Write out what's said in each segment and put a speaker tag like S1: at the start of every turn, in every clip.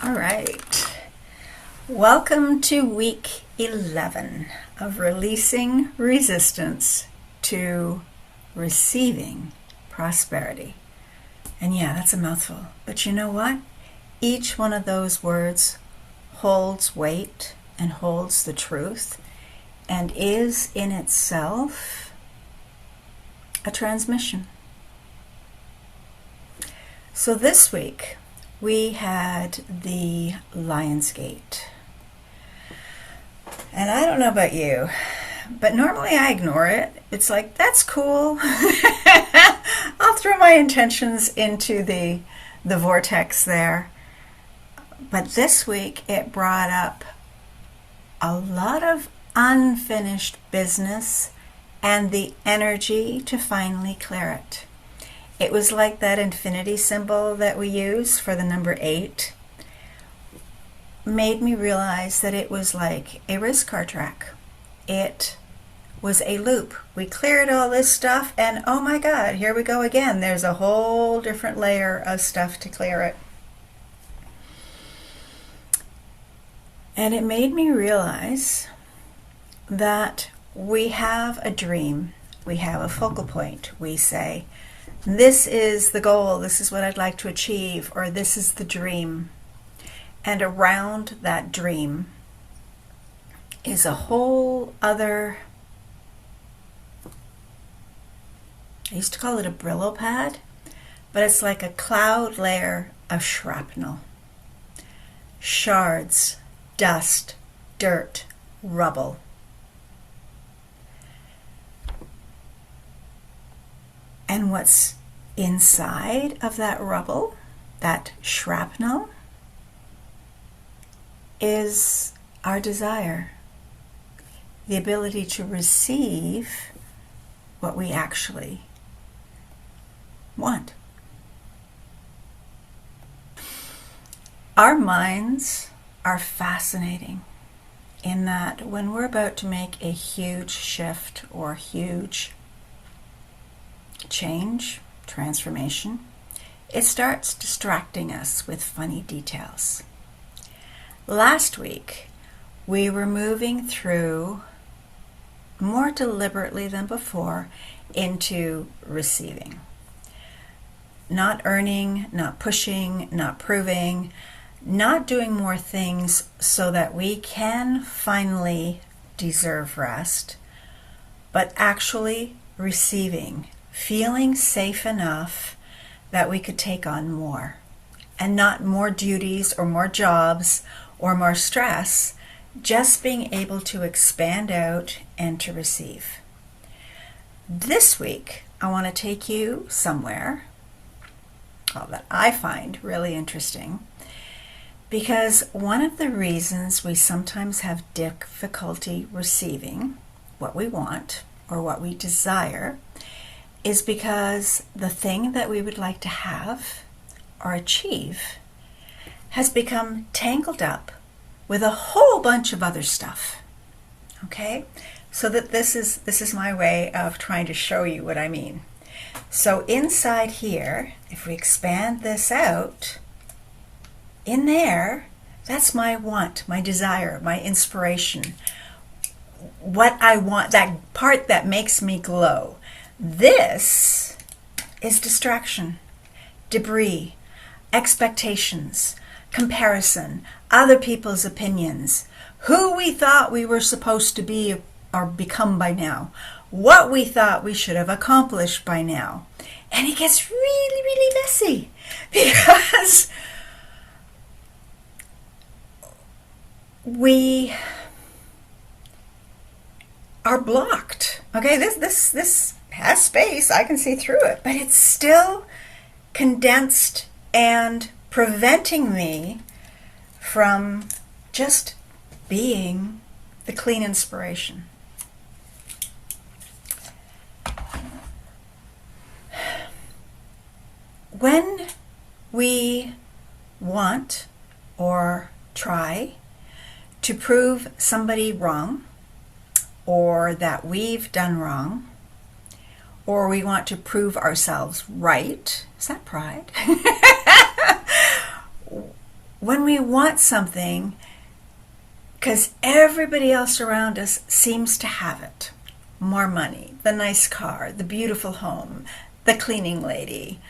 S1: All right. Welcome to week 11 of releasing resistance to receiving prosperity. And yeah, that's a mouthful. But you know what? Each one of those words holds weight and holds the truth and is in itself a transmission. So this week, we had the Lion's Gate. And I don't know about you, but normally I ignore it. It's like, that's cool. I'll throw my intentions into the vortex there. But this week it brought up a lot of unfinished business and the energy to finally clear it. It was like that infinity symbol that we use for the number 8. Made me realize that it was like a race car track. It was a loop. We cleared all this stuff and oh my God, here we go again. There's a whole different layer of stuff to clear it. And it made me realize that we have a dream. We have a focal point. We say, this is the goal, this is what I'd like to achieve, or this is the dream. And around that dream is a whole other, I used to call it a Brillo pad, but it's like a cloud layer of shrapnel. Shards, dust, dirt, rubble. And what's inside of that rubble, that shrapnel, is our desire, the ability to receive what we actually want. Our minds are fascinating in that when we're about to make a huge shift or huge change, transformation, it starts distracting us with funny details. Last week, we were moving through, more deliberately than before, into receiving. Not earning, not pushing, not proving, not doing more things so that we can finally deserve rest, but actually receiving, feeling safe enough that we could take on more, and not more duties or more jobs or more stress, just being able to expand out and to receive. This week, I want to take you somewhere that I find really interesting, because one of the reasons we sometimes have difficulty receiving what we want or what we desire is because the thing that we would like to have or achieve has become tangled up with a whole bunch of other stuff. Okay? So that this is my way of trying to show you what I mean. So inside here, if we expand this out, in there, that's my want, my desire, my inspiration, what I want, that part that makes me glow. This is distraction, debris, expectations, comparison, other people's opinions, who we thought we were supposed to be or become by now, what we thought we should have accomplished by now. And it gets really, really messy because we are blocked. Okay, this has space, I can see through it, but it's still condensed and preventing me from just being the clean inspiration. When we want or try to prove somebody wrong, or that we've done wrong, or we want to prove ourselves right, is that pride? when we want something because everybody else around us seems to have it. More money, the nice car, the beautiful home, the cleaning lady,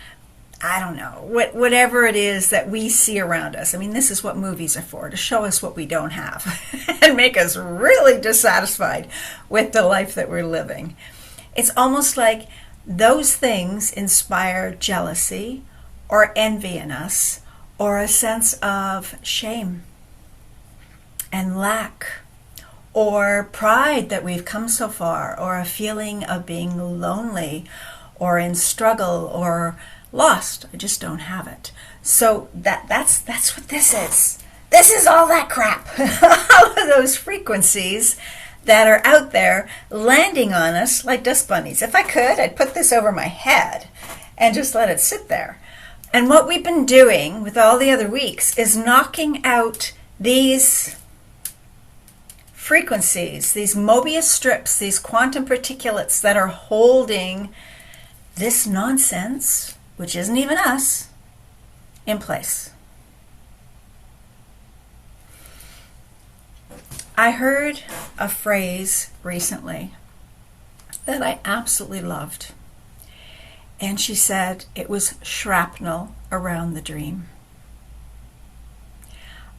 S1: I don't know, whatever it is that we see around us. I mean, this is what movies are for, to show us what we don't have and make us really dissatisfied with the life that we're living. It's almost like those things inspire jealousy or envy in us, or a sense of shame and lack, or pride that we've come so far, or a feeling of being lonely or in struggle or lost. I just don't have it. So that's what this is. This is all that crap. All of those frequencies that are out there landing on us like dust bunnies. If I could, I'd put this over my head and just let it sit there. And what we've been doing with all the other weeks is knocking out these frequencies, these Mobius strips, these quantum particulates that are holding this nonsense, which isn't even us, in place. I heard a phrase recently that I absolutely loved. And she said it was shrapnel around the dream.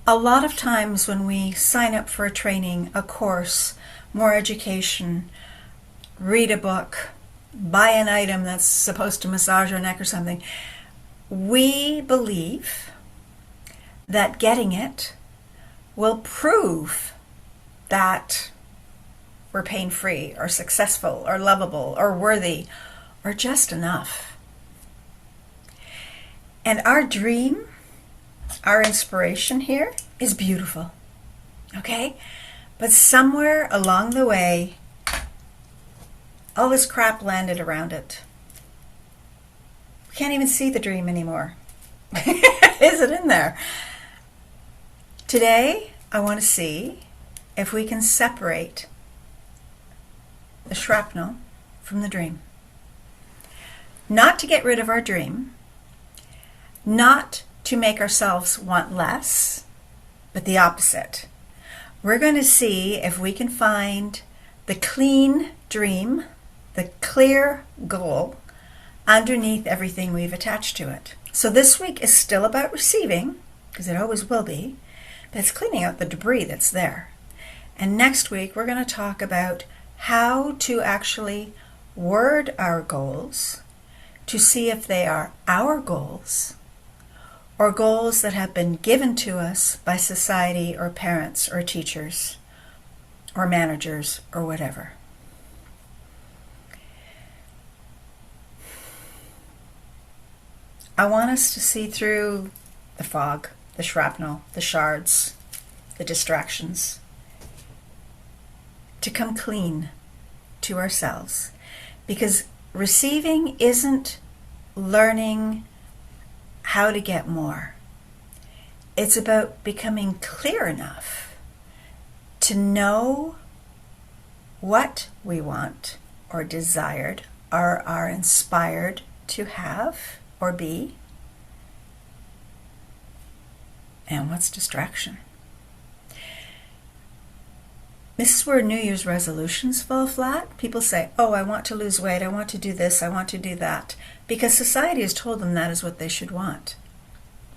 S1: A lot of times when we sign up for a training, a course, more education, read a book, buy an item that's supposed to massage our neck or something, we believe that getting it will prove that we're pain-free or successful or lovable or worthy or just enough. And our dream, our inspiration here is beautiful, okay? But somewhere along the way, all this crap landed around it. We can't even see the dream anymore. Is it in there? Today, I want to see if we can separate the shrapnel from the dream. Not to get rid of our dream, not to make ourselves want less, but the opposite. We're going to see if we can find the clean dream, the clear goal, underneath everything we've attached to it. So this week is still about receiving, because it always will be, but it's cleaning out the debris that's there. And next week we're going to talk about how to actually word our goals to see if they are our goals or goals that have been given to us by society or parents or teachers or managers or whatever. I want us to see through the fog, the shrapnel, the shards, the distractions, to come clean to ourselves. Because receiving isn't learning how to get more. It's about becoming clear enough to know what we want or desired or are inspired to have or be, and what's distraction. This is where New Year's resolutions fall flat. People say, oh, I want to lose weight, I want to do this, I want to do that, because society has told them that is what they should want.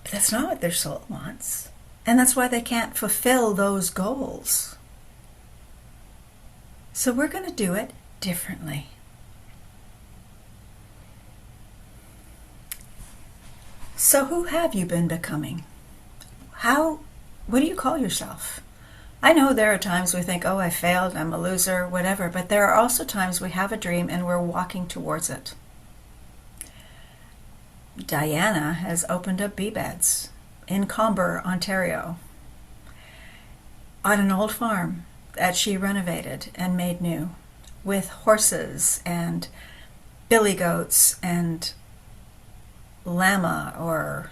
S1: But that's not what their soul wants. And that's why they can't fulfill those goals. So we're going to do it differently. So who have you been becoming? What do you call yourself? I know there are times we think, oh, I failed, I'm a loser, whatever, but there are also times we have a dream and we're walking towards it. Diana has opened up bee beds in Comber, Ontario, on an old farm that she renovated and made new, with horses and billy goats and llama, or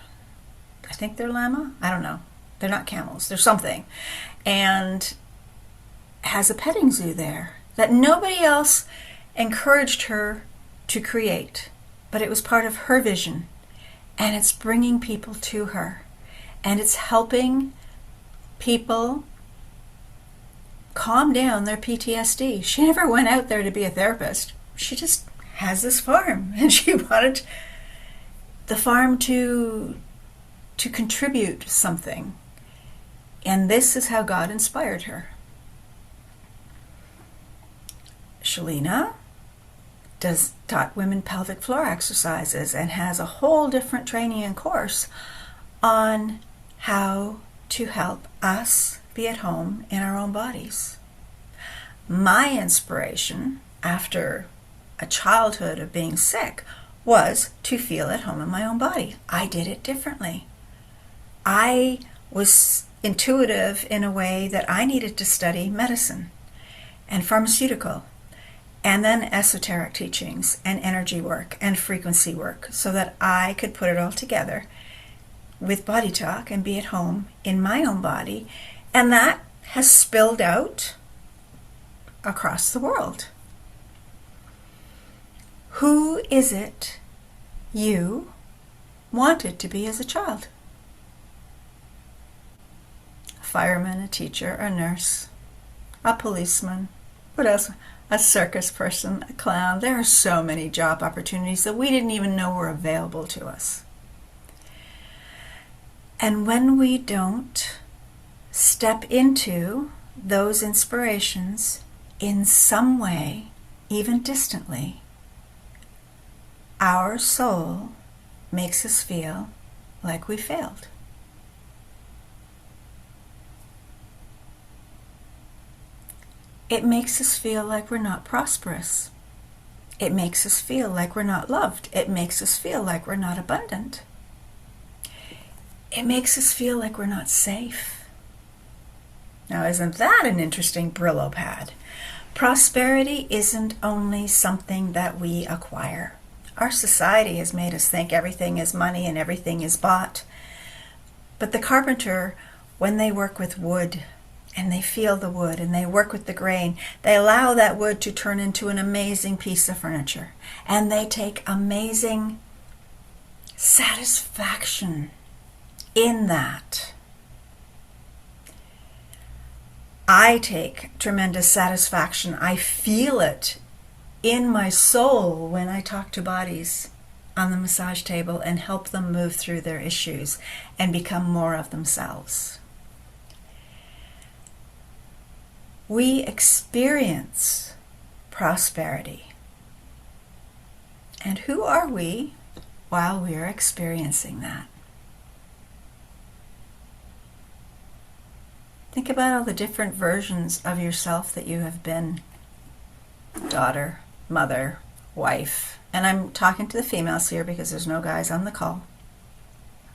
S1: I think they're llama? I don't know. They're not camels. They're something. And has a petting zoo there that nobody else encouraged her to create, but it was part of her vision, and it's bringing people to her. And it's helping people calm down their PTSD. She never went out there to be a therapist. She just has this farm, and she wanted the farm to contribute something. And this is how God inspired her. Shalina taught women pelvic floor exercises and has a whole different training and course on how to help us be at home in our own bodies. My inspiration after a childhood of being sick was to feel at home in my own body. I did it differently. I was intuitive in a way that I needed to study medicine and pharmaceutical, and then esoteric teachings and energy work and frequency work, so that I could put it all together with body talk and be at home in my own body. And that has spilled out across the world. Who is it you wanted to be as a child? A fireman, a teacher, a nurse, a policeman, what else? A circus person, a clown. There are so many job opportunities that we didn't even know were available to us. And when we don't step into those inspirations in some way, even distantly, our soul makes us feel like we failed. It makes us feel like we're not prosperous. It makes us feel like we're not loved. It makes us feel like we're not abundant. It makes us feel like we're not safe. Now, isn't that an interesting Brillo pad? Prosperity isn't only something that we acquire. Our society has made us think everything is money and everything is bought. But the carpenter, when they work with wood, and they feel the wood, and they work with the grain, they allow that wood to turn into an amazing piece of furniture. And they take amazing satisfaction in that. I take tremendous satisfaction. I feel it in my soul when I talk to bodies on the massage table and help them move through their issues and become more of themselves. We experience prosperity. And who are we while we are experiencing that? Think about all the different versions of yourself that you have been. Daughter, mother, wife. And I'm talking to the females here because there's no guys on the call.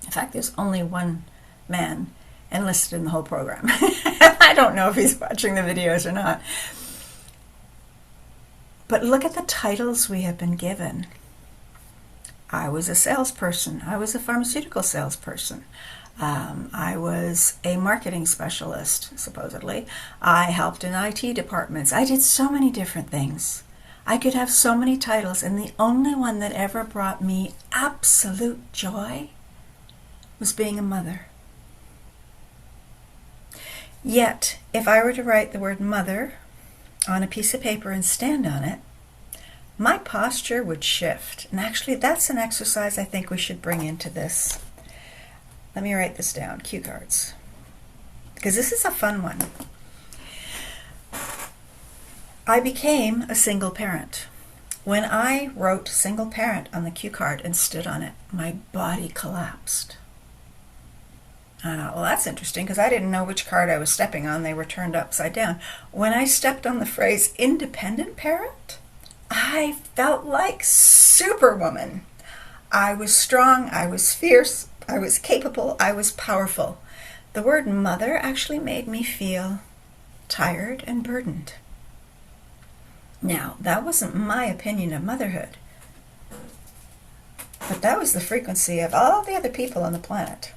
S1: In fact, there's only one man enlisted in the whole program. I don't know if he's watching the videos or not. But look at the titles we have been given. I was a salesperson. I was a pharmaceutical salesperson. I was a marketing specialist, supposedly. I helped in IT departments. I did so many different things. I could have so many titles, and the only one that ever brought me absolute joy was being a mother. Yet, if I were to write the word mother on a piece of paper and stand on it, my posture would shift. And actually, that's an exercise I think we should bring into this. Let me write this down, cue cards, because this is a fun one. I became a single parent. When I wrote single parent on the cue card and stood on it, my body collapsed. I thought, well, that's interesting, because I didn't know which card I was stepping on. They were turned upside down. When I stepped on the phrase independent parent, I felt like Superwoman. I was strong, I was fierce, I was capable, I was powerful. The word mother actually made me feel tired and burdened. Now, that wasn't my opinion of motherhood, but that was the frequency of all the other people on the planet.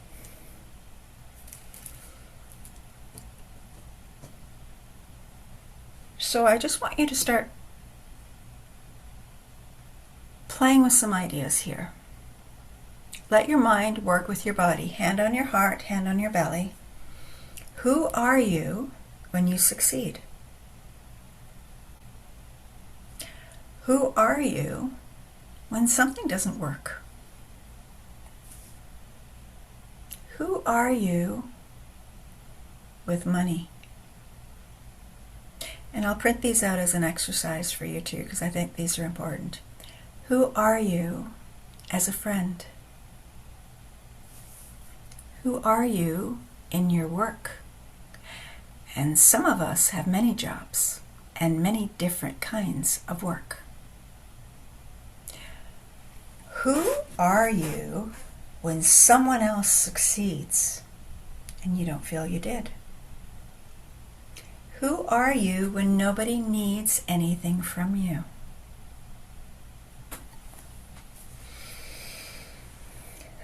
S1: So I just want you to start playing with some ideas here. let your mind work with your body. Hand on your heart, hand on your belly. Who are you when you succeed? Who are you when something doesn't work? Who are you with money? And I'll print these out as an exercise for you too, because I think these are important. Who are you as a friend? Who are you in your work? And some of us have many jobs and many different kinds of work. Who are you when someone else succeeds and you don't feel you did? Who are you when nobody needs anything from you?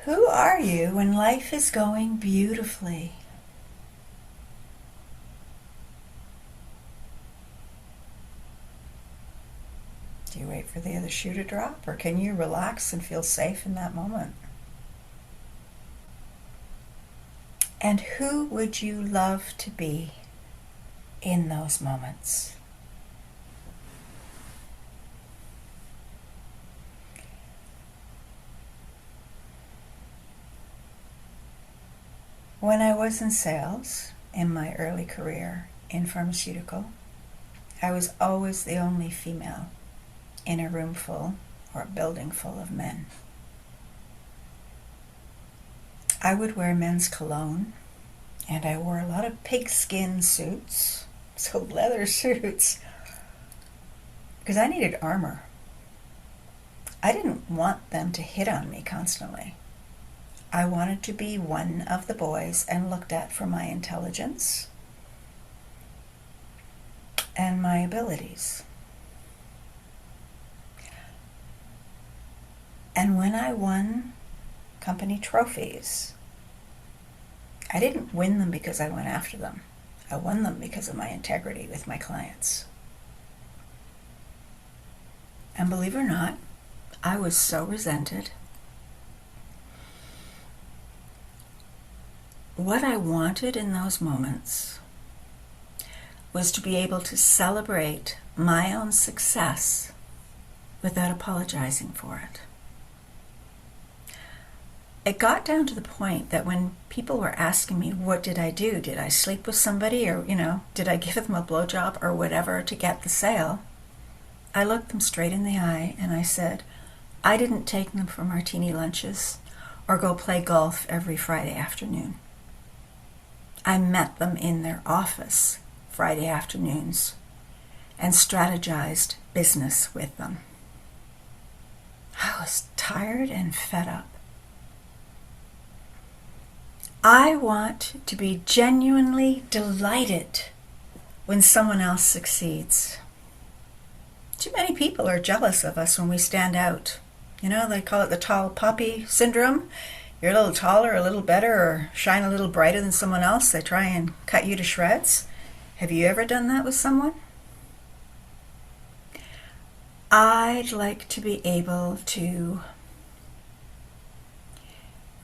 S1: Who are you when life is going beautifully? Do you wait for the other shoe to drop, or can you relax and feel safe in that moment? And who would you love to be in those moments? When I was in sales in my early career in pharmaceutical, I was always the only female in a room full or a building full of men. I would wear men's cologne, and I wore a lot of pigskin suits, so leather suits, because I needed armor. I didn't want them to hit on me constantly. I wanted to be one of the boys and looked at for my intelligence and my abilities. And when I won company trophies, I didn't win them because I went after them. I won them because of my integrity with my clients. And believe it or not, I was so resented. What I wanted in those moments was to be able to celebrate my own success without apologizing for it. It got down to the point that when people were asking me, what did I do? Did I sleep with somebody, or, did I give them a blowjob or whatever to get the sale? I looked them straight in the eye and I said, I didn't take them for martini lunches or go play golf every Friday afternoon. I met them in their office Friday afternoons and strategized business with them. I was tired and fed up. I want to be genuinely delighted when someone else succeeds. Too many people are jealous of us when we stand out. They call it the tall poppy syndrome. You're a little taller, a little better, or shine a little brighter than someone else. They try and cut you to shreds. Have you ever done that with someone? I'd like to be able to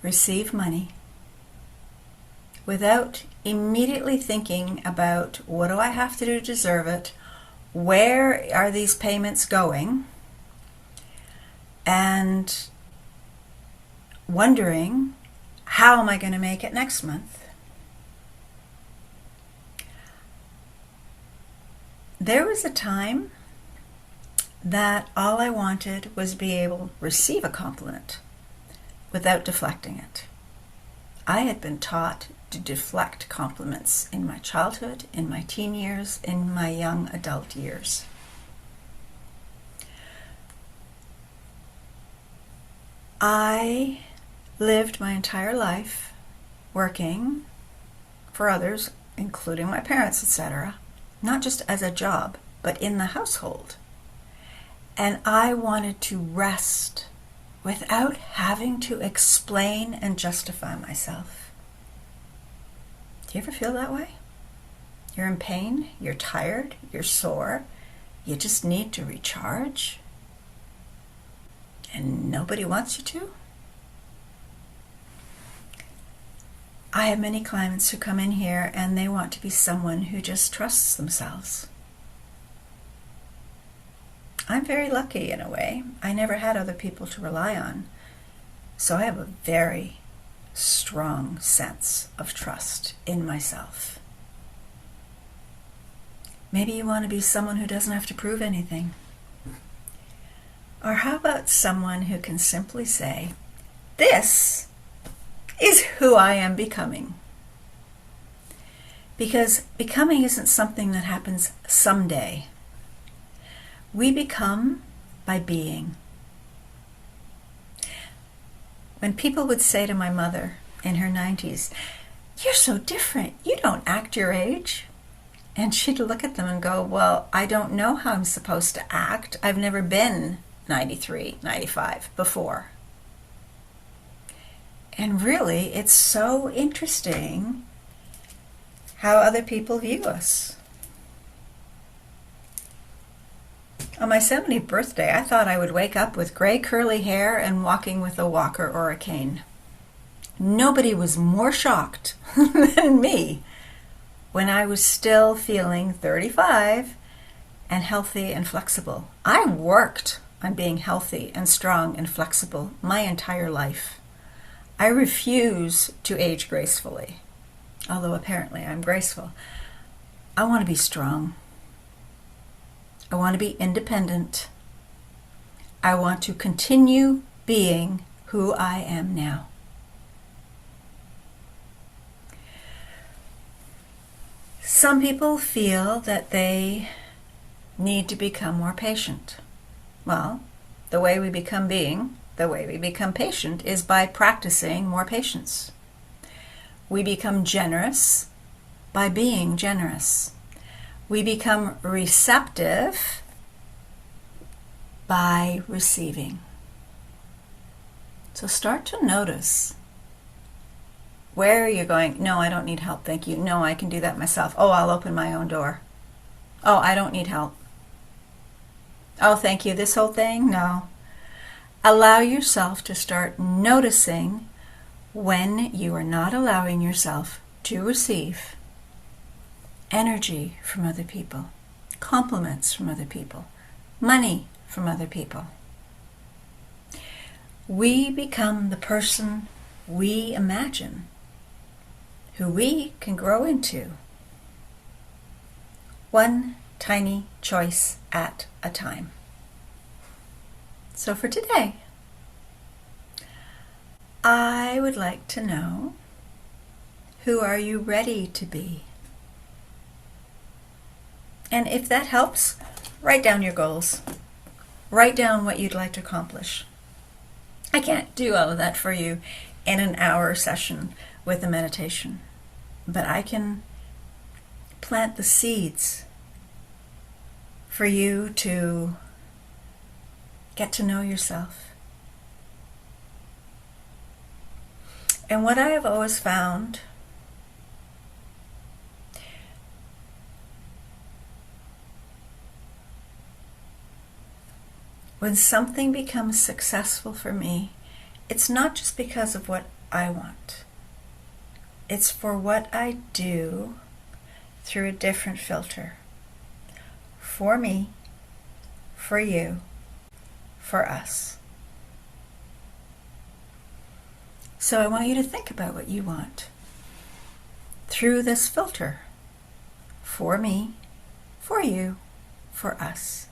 S1: receive money without immediately thinking about, what do I have to do to deserve it? Where are these payments going? And wondering, how am I going to make it next month? There was a time that all I wanted was to be able to receive a compliment without deflecting it. I had been taught to deflect compliments in my childhood, in my teen years, in my young adult years. I lived my entire life working for others, including my parents, etc., not just as a job, but in the household. And I wanted to rest without having to explain and justify myself. Do you ever feel that way? You're in pain, you're tired, you're sore, you just need to recharge, and nobody wants you to? I have many clients who come in here and they want to be someone who just trusts themselves. I'm very lucky in a way. I never had other people to rely on. So I have a very strong sense of trust in myself. Maybe you want to be someone who doesn't have to prove anything. Or how about someone who can simply say, this is who I am becoming. Because becoming isn't something that happens someday. We become by being. When people would say to my mother in her 90s, "You're so different, you don't act your age." And she'd look at them and go, "Well, I don't know how I'm supposed to act. I've never been 93, 95 before." And really, it's so interesting how other people view us. On my 70th birthday, I thought I would wake up with gray curly hair and walking with a walker or a cane. Nobody was more shocked than me when I was still feeling 35 and healthy and flexible. I worked on being healthy and strong and flexible my entire life. I refuse to age gracefully, although apparently I'm graceful. I want to be strong. I want to be independent. I want to continue being who I am now. Some people feel that they need to become more patient. Well, the way we become patient is by practicing more patience. We become generous by being generous. We become receptive by receiving. So start to notice where you're going, "No, I don't need help, thank you. No, I can do that myself. Oh, I'll open my own door. Oh, I don't need help. Oh, thank you. This whole thing? No." Allow yourself to start noticing when you are not allowing yourself to receive energy from other people, compliments from other people, money from other people. We become the person we imagine, who we can grow into, one tiny choice at a time. So for today, I would like to know, who are you ready to be? And if that helps, write down your goals. Write down what you'd like to accomplish. I can't do all of that for you in an hour session with a meditation, but I can plant the seeds for you to get to know yourself. And what I have always found, when something becomes successful for me, it's not just because of what I want. It's for what I do through a different filter. For me, for you, for us. So I want you to think about what you want through this filter. For me, for you, for us.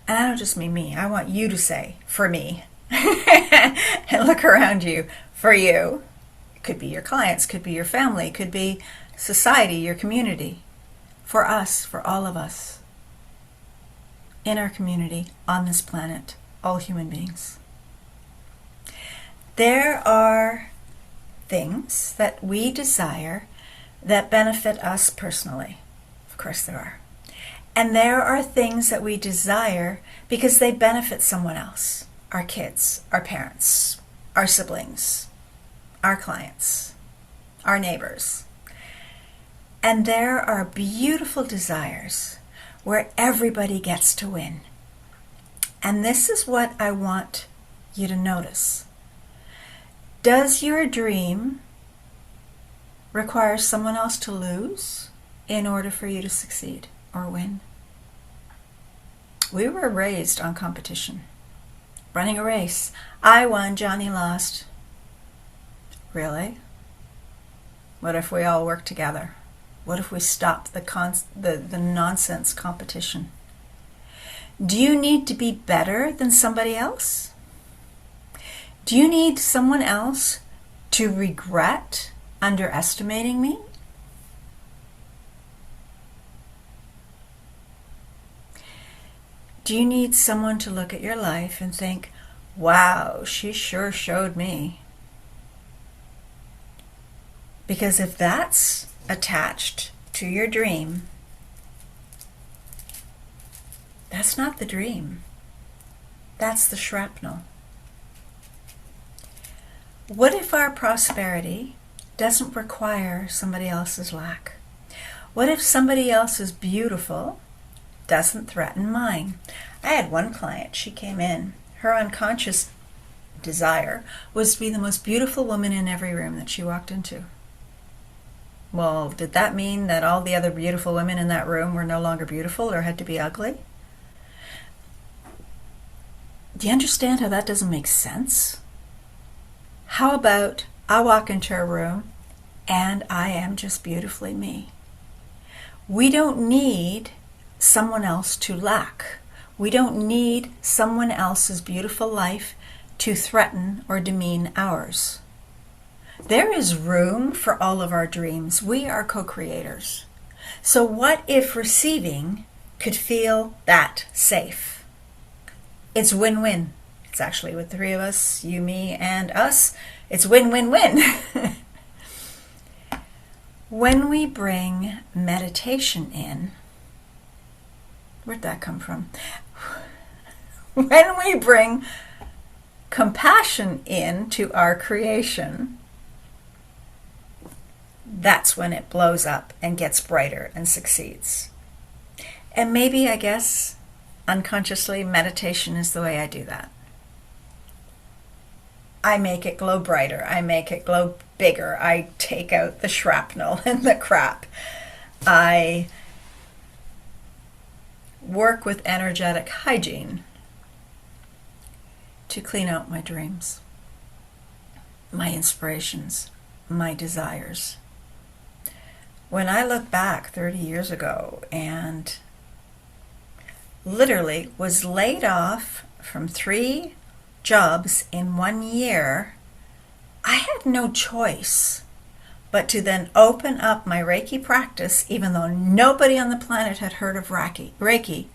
S1: And I don't just mean me. I want you to say, for me. And look around you. For you. It could be your clients, could be your family, could be society, your community. For us, for all of us. In our community, on this planet, all human beings. There are things that we desire that benefit us personally. Of course there are. And there are things that we desire because they benefit someone else. Our kids, our parents, our siblings, our clients, our neighbors. And there are beautiful desires where everybody gets to win. And this is what I want you to notice. Does your dream require someone else to lose in order for you to succeed or win? We were raised on competition. Running a race. I won, Johnny lost. Really? What if we all work together? What if we stop the nonsense competition? Do you need to be better than somebody else? Do you need someone else to regret underestimating me? Do you need someone to look at your life and think, wow, she sure showed me? Because if that's attached to your dream, that's not the dream. That's the shrapnel. What if our prosperity doesn't require somebody else's lack? What if somebody else's beautiful doesn't threaten mine? I had one client, she came in. Her unconscious desire was to be the most beautiful woman in every room that she walked into. Well, did that mean that all the other beautiful women in that room were no longer beautiful or had to be ugly? Do you understand how that doesn't make sense? How about I walk into a room and I am just beautifully me? We don't need someone else to lack. We don't need someone else's beautiful life to threaten or demean ours. There is room for all of our dreams. We are co-creators. So what if receiving could feel that safe? It's win-win. It's actually with the three of us, you, me, and us. It's win-win-win. When we bring meditation in, where'd that come from? When we bring compassion into our creation, that's when it blows up and gets brighter and succeeds. And maybe, I guess, unconsciously, meditation is the way I do that. I make it glow brighter. I make it glow bigger. I take out the shrapnel and the crap. I work with energetic hygiene to clean out my dreams, my inspirations, my desires. When I look back 30 years ago and literally was laid off from 3 jobs in 1 year, I had no choice but to then open up my Reiki practice, even though nobody on the planet had heard of Reiki,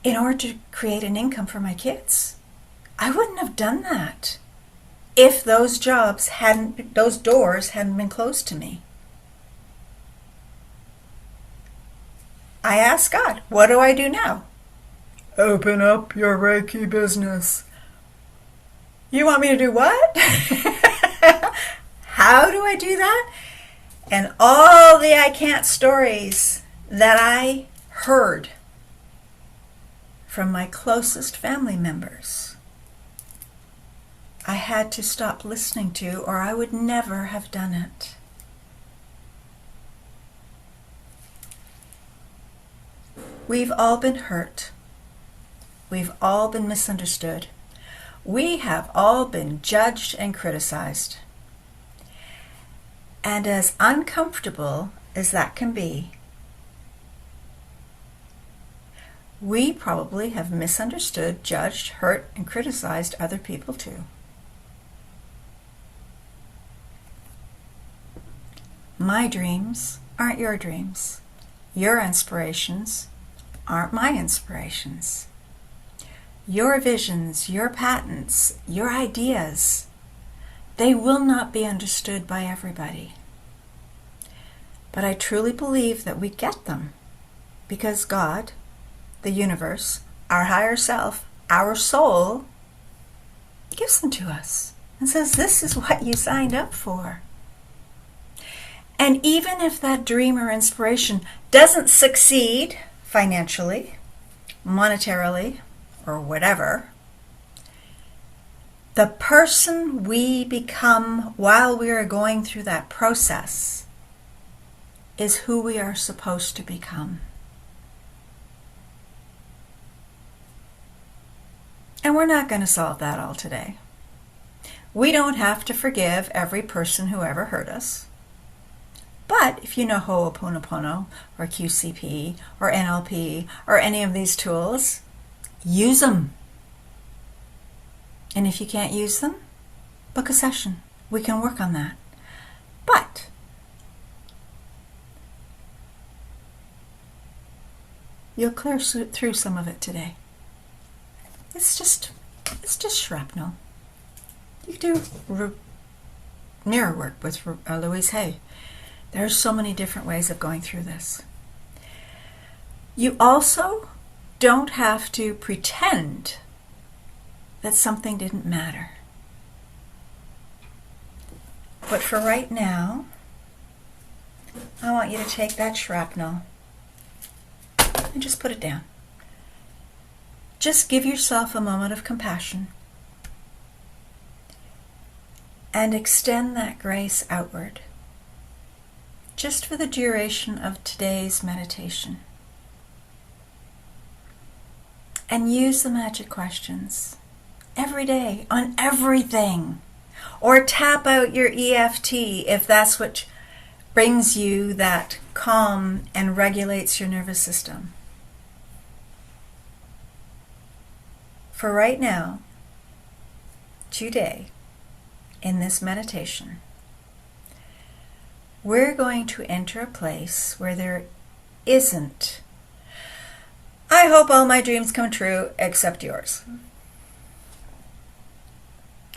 S1: in order to create an income for my kids. I wouldn't have done that if those doors hadn't been closed to me. I asked God, what do I do now? Open up your Reiki business. You want me to do what? How do I do that? And all the I can't stories that I heard from my closest family members, I had to stop listening to, or I would never have done it. We've all been hurt. We've all been misunderstood. We have all been judged and criticized. And as uncomfortable as that can be, we probably have misunderstood, judged, hurt, and criticized other people too. My dreams aren't your dreams. Your inspirations aren't my inspirations. Your visions, your patents, your ideas, they will not be understood by everybody. But I truly believe that we get them because God, the universe, our higher self, our soul, gives them to us and says, this is what you signed up for. And even if that dream or inspiration doesn't succeed financially, monetarily, or whatever, The person we become while we are going through that process is who we are supposed to become. And we're not going to solve that all today. We don't have to forgive every person who ever hurt us. But if you know Ho'oponopono or QCP or NLP or any of these tools, use them. And if you can't use them, book a session. We can work on that. But you'll clear through some of it today. It's just shrapnel. You do mirror work with Louise Hay. There are so many different ways of going through this. You also don't have to pretend that something didn't matter. But for right now, I want you to take that shrapnel and just put it down. Just give yourself a moment of compassion and extend that grace outward, just for the duration of today's meditation. And use the magic questions every day on everything. Or tap out your EFT if that's what brings you that calm and regulates your nervous system. For right now, today, in this meditation, we're going to enter a place where there isn't, I hope all my dreams come true except yours.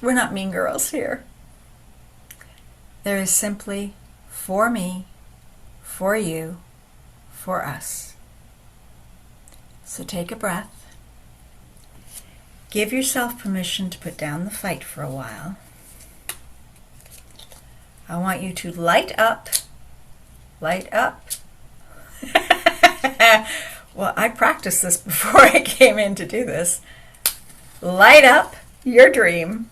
S1: We're not mean girls here. There is simply for me, for you, for us. So take a breath. Give yourself permission to put down the fight for a while. I want you to light up. Light up. Well, I practiced this before I came in to do this. Light up your dream.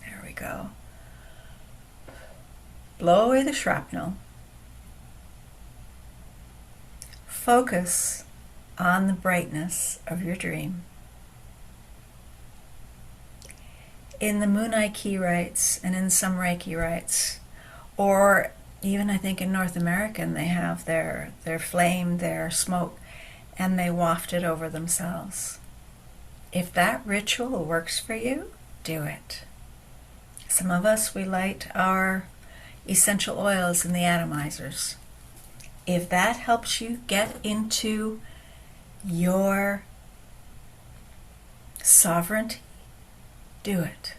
S1: There we go. Blow away the shrapnel. Focus on the brightness of your dream. In the Moon Eye Key rites and in some Reiki rites, or even I think in North American, they have their flame, their smoke, and they waft it over themselves. If that ritual works for you, do it. Some of us, we light our essential oils in the atomizers. If that helps you get into your sovereignty, do it.